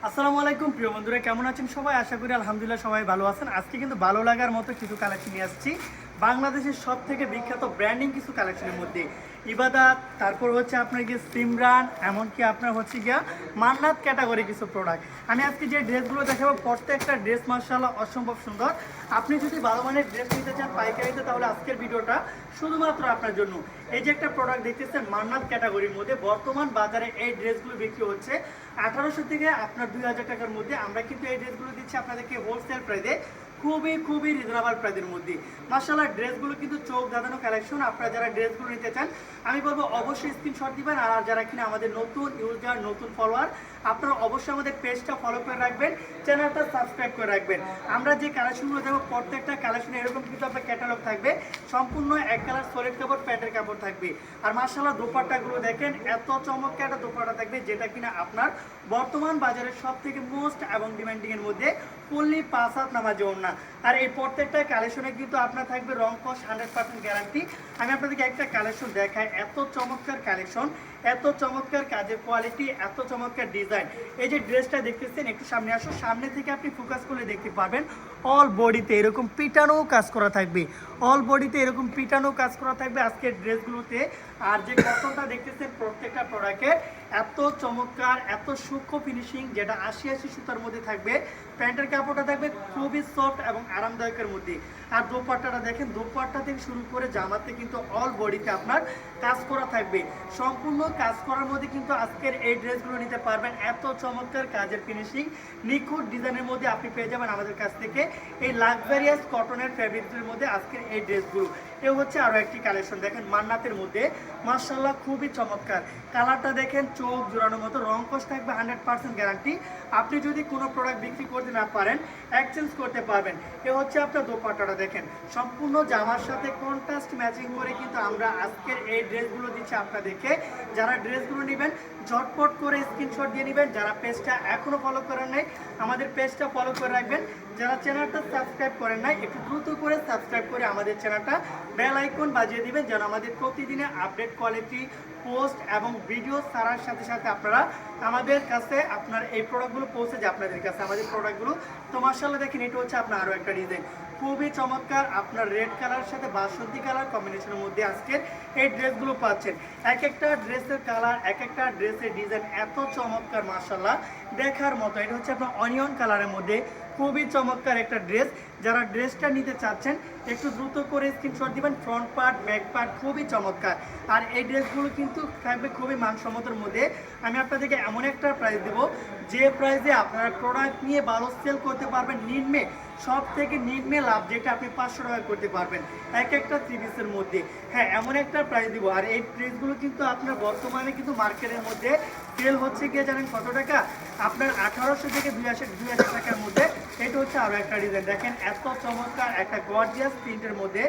আসসালামু আলাইকুম প্রিয় বন্ধুরা, কেমন আছেন সবাই? আশা করি আলহামদুলিল্লাহ সবাই ভালো আছেন। আজকে কিন্তু ভালো লাগার মতো কিছু কালেকশন নিয়ে আসছি বাংলাদেশের সব থেকে বিখ্যাত ব্র্যান্ডিং কিছু কালেকশনের মধ্যে। ইবাদত, তারপর হচ্ছে আপনার গিয়ে সিমরান, এমনকি আপনার হচ্ছে গিয়া মান্নাত ক্যাটাগরি কিছু প্রোডাক্ট। আমি আজকে যে ড্রেসগুলো দেখাবো প্রত্যেকটা ড্রেস মাশাআল্লাহ অসম্ভব সুন্দর। আপনি যদি ভালো মানের ড্রেস নিতে চান পাইকারিতে, তাহলে আজকের ভিডিওটা শুধুমাত্র আপনার জন্য। এই যে একটা প্রোডাক্ট দেখতেছেন মান্নাত ক্যাটাগরির মধ্যে, বর্তমান বাজারে এই ড্রেসগুলো বিক্রি হচ্ছে 1800 থেকে আপনার 2000 টাকার মধ্যে। আমরা কিন্তু এই ড্রেসগুলো দিচ্ছি আপনাদেরকে হোলসেল প্রাইসে, খুবই রিজনেবল প্রাইসের মধ্যে। মাশাআল্লাহ ড্রেসগুলো কিন্তু চোখ ধাঁধানো কালেকশন। আপনারা যারা ড্রেসগুলো নিতে চান আমি বলবো অবশ্যই স্ক্রিনশট দিবেন। আর যারা কিনা আমাদের নতুন ইউজার, নতুন ফলোয়ার, আপনারা অবশ্যই আমাদের পেজটা ফলো করে রাখবেন, চ্যানেলটা সাবস্ক্রাইব করে রাখবেন। আমরা যে কালেকশনগুলো দেবো প্রত্যেকটা কালেকশনে এরকম কিন্তু আপনার ক্যাটালগ থাকবে, সম্পূর্ণ এক কালার সলিড কাপড়, প্যান্টের কাপড় থাকবে। আর মাশাআল্লাহ দোপাট্টাগুলো দেখেন, এত চমৎকার একটা দোপাট্টা থাকবে যেটা কিনা আপনার বর্তমান বাজারের সব থেকে মোস্ট এবং ডিমান্ডিং এর মধ্যে ফুললি 5 হাত নামাজি ওড়না। আর এই প্রত্যেকটা কালেকশনে কিন্তু আপনার থাকবে রং কস 100% গ্যারান্টি। আমি আপনাদেরকে একটা কালেকশন দেখাই, এত চমৎকার কালেকশন, এত চমৎকার কাজের কোয়ালিটি, এত চমৎকার ডিজাইন। এই যে ড্রেসটা দেখতেছেন, একটু সামনে আসো, সামনে থেকে আপনি ফোকাস করলে দেখতে পারবেন অল বডিতে এরকম পিটানো কাজ করা থাকবে, অল বডিতে এরকম পিটানো কাজ করা থাকবে আজকের ড্রেসগুলোতে। আর যে কটনটা দেখতেছেন প্রত্যেকটা প্রোডাক্টের এত চমৎকার, এত সূক্ষ্ম ফিনিশিং, যেটা 80 সুতার মধ্যে থাকবে। প্যান্টের কাপড়টা থাকবে খুবই সফট এবং আরামদায়কের মধ্যে। আর দোপাট্টাটা দেখেন, দোপাট্টা থেকে শুরু করে জামাতে কিন্তু অল বডিতে আপনার কাজ করা থাকবে। সম্পূর্ণ কাজ করার মধ্যে কিন্তু আজকের এই ড্রেসগুলো নিতে পারবেন। এত চমৎকার কাজের ফিনিশিং, নিখুঁত ডিজাইনের মধ্যে আপনি পেয়ে যাবেন আমাদের কাছ থেকে এই লাক্সারিয়াস কটনের ফ্যাব্রিক্সের মধ্যে আজকের এই ড্রেসগুলো। এ হচ্ছে আরও একটি কালেকশন দেখেন মান্নাতের মধ্যে, মাশাআল্লাহ খুবই চমৎকার। কালারটা দেখেন চোখ জোড়ানোর মতো, রং কস থাকবে 100% গ্যারান্টি। আপনি যদি কোনো প্রোডাক্ট বিক্রি করতে না পারেন এক্সচেঞ্জ করতে পারবেন। এ হচ্ছে আপনার দোপাট্টাটা দেখেন, সম্পূর্ণ জামার সাথে কন্ট্রাস্ট ম্যাচিং করে কিন্তু আমরা আজকের এই ড্রেসগুলো দিচ্ছি আপনাদেরকে। যারা ড্রেসগুলো নেবেন ঝটপট করে স্ক্রিনশট দিয়ে নেবেন। যারা পেজটা এখনও ফলো করেন নাই আমাদের পেজটা ফলো করে রাখবেন। যারা চ্যানেলটা সাবস্ক্রাইব করেন নাই একটু দ্রুত করে সাবস্ক্রাইব করে আমাদের চ্যানেলটা বেল আইকন বাজিয়ে দিবেন, যেন আমাদের প্রতিদিনের আপডেট কোয়ালিটি পোস্ট এবং ভিডিও ছাড়ার সাথে সাথে আপনারা আমাদের কাছে আপনার এই প্রোডাক্টগুলো পৌঁছে যায় আপনাদের কাছে আমাদের প্রোডাক্টগুলো। তো মাশাআল্লাহ দেখেন, এটা হচ্ছে আপনার আরও একটা ডিজাইন, খুবই চমৎকার। আপনার রেড কালার সাথে বাসন্তী কালার কম্বিনেশনের মধ্যে আজকের এই ড্রেসগুলো পাচ্ছেন। এক একটা ড্রেসের কালার, এক একটা ড্রেসের ডিজাইন এত চমৎকার, মাশাআল্লাহ দেখার মতো। এটা হচ্ছে আপনার অনিয়ন কালারের মধ্যে, খুবই চমৎকার একটা ড্রেস। যারা ড্রেসটা নিতে চাচ্ছেন একটু দ্রুত করে স্ক্রিনশট দিবেন। ফ্রন্ট পার্ট, ব্যাক পার্ট খুবই চমৎকার। আর এই ড্রেসগুলো কিন্তু থাকবে খুবই মানসম্মতর মধ্যে। আমি আপনাদেরকে এমন একটা প্রাইস দেবো যে প্রাইসে আপনারা প্রোডাক্ট নিয়ে ভালো সেল করতে পারবেন, নিম্নে সব থেকে নিম্নে লাভ যেটা আপনি 500 টাকা করতে পারবেন এক একটা 3 পিসের মধ্যে। হ্যাঁ, এমন একটা প্রাইস দিব। আর এই ড্রেসগুলো কিন্তু আপনার বর্তমানে কিন্তু মার্কেটের মধ্যে সেল হচ্ছে গিয়ে জানেন কত টাকা? আপনার 1800 থেকে 2000 টাকার মধ্যে। এটা হচ্ছে আরও একটা ডিজাইন দেখেন, এত চমৎকার একটা গর্জিয়াস প্রিন্টের মধ্যে,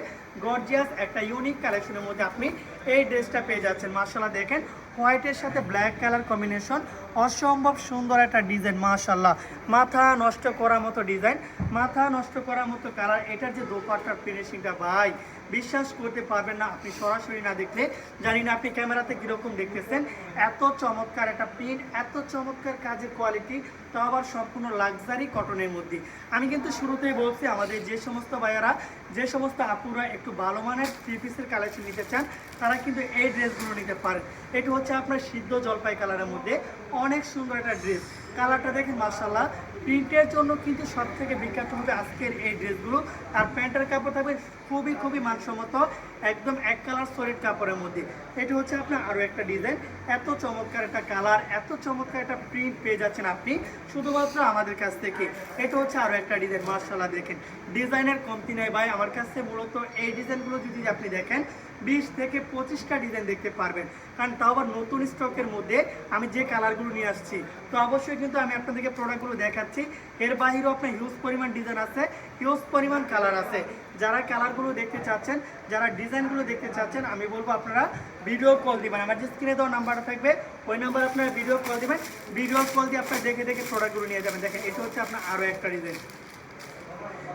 গর্জিয়াস একটা ইউনিক কালেকশনের মধ্যে আপনি এই ড্রেসটা পেয়ে যাচ্ছেন। মাশাআল্লাহ দেখেন, হোয়াইটের সাথে ব্ল্যাক কালার কম্বিনেশন, অসম্ভব সুন্দর একটা ডিজাইন। মাশাআল্লাহ মাথা নষ্ট করার মতো ডিজাইন, মাথা নষ্ট করার মতো কালার। এটার যে দোপাট্টার ফিনিশিংটা ভাই বিশ্বাস করতে পারবেন না আপনি সরাসরি না দেখলে। জানি না আপনি ক্যামেরাতে কীরকম দেখতেছেন, এত চমৎকার একটা প্রিন্ট, এত চমৎকার কাজের কোয়ালিটি, তো আবার সম্পূর্ণ লাক্সারি কটনের মধ্যে। আমি কিন্তু শুরুতেই বলছি আমাদের যে সমস্ত ভাইয়ারা, যে সমস্ত আপুরা একটু ভালো মানের 3 পিসের কালেকশন নিতে চান তারা কিন্তু এই ড্রেসগুলো নিতে পারেন। এটা হচ্ছে আপনার সিদ্ধ জলপাই কালারের মধ্যে, অনেক সুন্দর একটা ড্রেস। কালারটা দেখেন মাশাআল্লাহ, প্রিন্টের জন্য কিন্তু সব থেকে বিখ্যাত হবে আজকের এই ড্রেসগুলো। আর প্যান্টের কাপড় থাকবে খুবই মানসম্মত, একদম এক কালার সলিড কাপড়ের মধ্যে। এটা হচ্ছে আপনার আরও একটা ডিজাইন, এত চমৎকার একটা কালার, এত চমৎকার একটা প্রিন্ট পেয়ে যাচ্ছেন আপনি শুধুমাত্র আমাদের কাছ থেকে। এটা হচ্ছে আরও একটা ডিজাইন, মাশাআল্লাহ দেখেন ডিজাইনের কমতি নেই ভাই আমার কাছে। মূলত এই ডিজাইনগুলো যদি আপনি দেখেন 20 থেকে 25টা ডিজাইন দেখতে পারবেন, কারণ তাও আবার নতুন স্টকের মধ্যে আমি যে কালারগুলো নিয়ে আসছি। তো অবশ্যই কিন্তু আমি আপনাদেরকে প্রোডাক্টগুলো দেখাচ্ছি, এর বাহিরেও আপনার হিউজ পরিমাণ ডিজাইন আছে, হিউজ পরিমাণ কালার আছে। যারা কালারগুলো দেখতে চাচ্ছেন, যারা ডিজাইনগুলো দেখতে চাচ্ছেন, আমি বলবো আপনারা ভিডিও কল দিবেন। আমার যে স্ক্রিনে দেওয়া নাম্বারটা থাকবে ওই নাম্বারে আপনারা ভিডিও কল দিবেন, ভিডিও কল দিয়ে আপনারা দেখে প্রোডাক্টগুলো নিয়ে যাবেন। দেখেন এটা হচ্ছে আপনার আরও একটা ডিজাইন,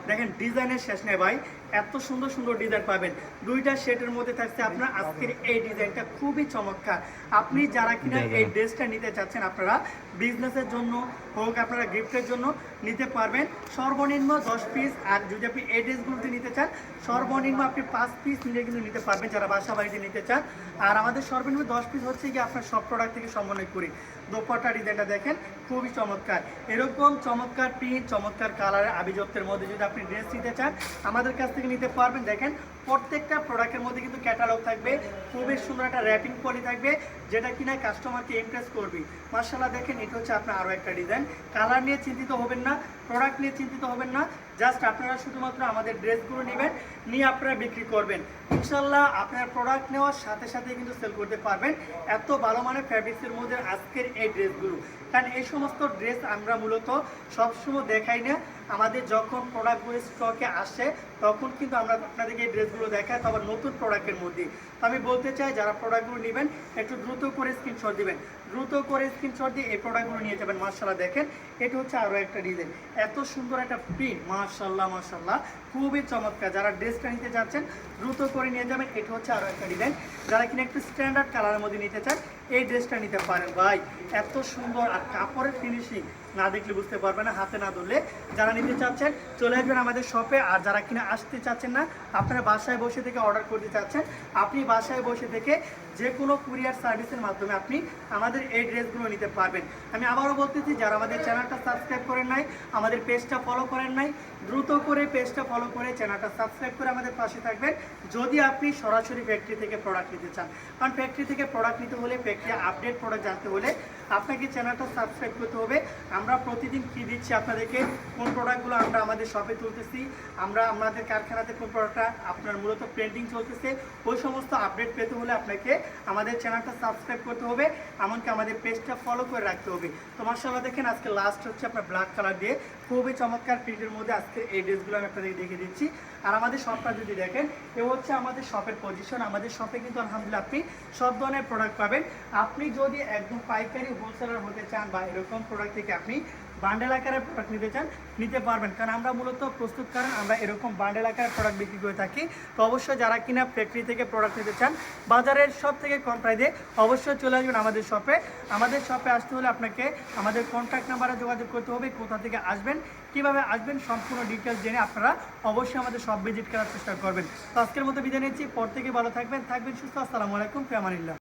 দেখেন ডিজাইনের শেষ নেই ভাই, এত সুন্দর সুন্দর ডিজাইন পাবেন। দুইটা সেটের মধ্যে থাকছে আপনার আজকের এই ডিজাইনটা খুবই চমৎকার। আপনি যারা কিনা এই ড্রেসটা নিতে চাচ্ছেন, আপনারা বিজনেসের জন্য হোক, আপনারা গিফটের জন্য নিতে পারবেন। সর্বনিম্ন 10 পিস, আর যদি আপনি এই ড্রেসগুলোতে নিতে চান সর্বনিম্ন আপনি 5 পিস নিলে কিন্তু নিতে পারবেন যারা বাসা বাড়িতে নিতে চান। আর আমাদের সর্বনিম্ন 10 পিস হচ্ছে কি আপনার সব প্রোডাক্ট থেকে সমন্বয় করি। দোপাট্টা ডিজাইনটা দেখেন খুবই চমৎকার। এরকম চমৎকার প্রিন্ট, চমৎকার কালারের আভিজাত্যের মধ্যে যদি আপনি ড্রেস নিতে চান আমাদের কাছ থেকে নিতে পারবেন। দেখেন প্রত্যেকটা প্রোডাক্টের মধ্যে কিন্তু ক্যাটালগ থাকবে, খুবই সুন্দর একটা র্যাপিং পলি থাকবে যেটা কিনা কাস্টমারকে ইমপ্রেস করবে। মাশাআল্লাহ দেখেন এটা হচ্ছে আপনার আরও একটা ডিজাইন। কালার নিয়ে চিন্তিত হবেন না, প্রোডাক্ট নিয়ে চিন্তিত হবেন না, জাস্ট আপনারা শুধুমাত্র আমাদের ড্রেসগুলো নেবেন, নিয়ে আপনারা বিক্রি করবেন। ইনশাল্লাহ আপনার প্রোডাক্ট নেওয়ার সাথে সাথে কিন্তু সেল করতে পারবেন। এত ভালো মানের ফ্যাব্রিক্সের মধ্যে আজকের এই ড্রেসগুলো, কারণ এই সমস্ত ড্রেস আমরা মূলত সবসময় দেখাই না। আমাদের যখন প্রোডাক্টগুলো স্টকে আসে তখন কিন্তু আমরা আপনাদেরকে এই ড্রেসগুলো দেখাই, তবে নতুন প্রোডাক্টের মধ্যে। তো আমি বলতে চাই যারা প্রোডাক্টগুলো নেবেন একটু দ্রুত করে স্ক্রিনশট দিবেন, দ্রুত করে স্ক্রিনশট দিয়ে এই প্রোডাক্টগুলো নিয়ে যাবেন। মাশাআল্লাহ দেখেন এটা হচ্ছে আরও একটা ডিজাইন, এত সুন্দর একটা প্রিন্ট, মাশাআল্লাহ মাশাআল্লাহ খুবই চমৎকার। যারা ড্রেসটা নিতে যাচ্ছেন দ্রুত করে নিয়ে যাবেন। এটা হচ্ছে আরও একটা ডিজাইন, যারা কিনা একটু স্ট্যান্ডার্ড কালারের মধ্যে নিতে চান এই ড্রেসটা নিতে পারেন। ভাই এত সুন্দর, আর কাপড়ের ফিনিশিং না দেখলে বুঝতে পারবে না, হাতে না ধরলে। যারা নিতে চাচ্ছেন চলে আসবেন আমাদের শপে, আর যারা কিনা আসতে চাচ্ছেন না, আপনারা বাসায় বসে থেকে অর্ডার করতে চাচ্ছেন, আপনি বাসায় বসে থেকে যে কোনো কুরিয়ার সার্ভিসের মাধ্যমে আপনি আমাদের এই ড্রেসগুলো নিতে পারবেন। আমি আবারও বলতেছি, যারা আমাদের চ্যানেলটা সাবস্ক্রাইব করেন নাই, আমাদের পেজটা ফলো করেন নাই, দ্রুত করে পেজটা ফলো করে চ্যানেলটা সাবস্ক্রাইব করে আমাদের পাশে থাকবেন। যদি আপনি সরাসরি ফ্যাক্টরি থেকে প্রোডাক্ট নিতে চান, কারণ ফ্যাক্টরি থেকে প্রোডাক্ট নিতে হলে, ফ্যাক্টরি আপডেট প্রোডাক্ট জানতে হলে আপনাকে চ্যানেলটা সাবস্ক্রাইব করতে হবে। আমরা প্রতিদিন কী দিচ্ছি আপনাদেরকে, কোন প্রোডাক্টগুলো আমরা আমাদের শপে তুলতেছি, আমরা আমাদের কারখানাতে কোন প্রোডাক্টটা আপনার মূলত প্রিন্টিং চলতেছে, ওই সমস্ত আপডেট পেতে হলে আপনাকে আমাদের চ্যানেলটা সাবস্ক্রাইব করতে হবে, এমনকি আমাদের পেজটা ফলো করে রাখতে হবে। তো মাশাআল্লাহ দেখেন আজকে লাস্ট হচ্ছে আপনার ব্ল্যাক কালার দিয়ে খুবই চমৎকার প্রিন্টের মধ্যে আজকে এই ড্রেসগুলো আমি আপনাদেরকে দেখিয়ে দিচ্ছি। আর আমাদের শপটা যদি দেখেন, এ হচ্ছে আমাদের শপের পজিশন। আমাদের শপে কিন্তু আলহামদুলিল্লাহ আপনি সব ধরনের প্রোডাক্ট পাবেন। আপনি যদি একদম পাইকারি হোলসেলার হতে চান বা এরকম প্রোডাক্ট থেকে আপনি বান্ডেল আকারে প্রোডাক্ট নিতে চান নিতে পারবেন, কারণ আমরা মূলত প্রস্তুতকারক, আমরা এরকম বান্ডেল আকারে প্রোডাক্ট বিক্রি করে থাকি। তো অবশ্যই যারা কিনা ফ্যাক্টরি থেকে প্রোডাক্ট নিতে চান বাজারের সব থেকে কম প্রাইসে অবশ্যই চলে আসবেন আমাদের শপে। আমাদের শপে আসতে হলে আপনাকে আমাদের কন্ট্যাক্ট নাম্বারে যোগাযোগ করতে হবে, কোথা থেকে আসবেন, কীভাবে আসবেন, সম্পূর্ণ ডিটেলস জেনে আপনারা অবশ্যই আমাদের শপ ভিজিট করার চেষ্টা করবেন। তো আজকের মতো বিদায় নিচ্ছি, পর থেকে ভালো থাকবেন সুস্থ। আসসালামু আলাইকুম, ফি আমানিল্লাহ।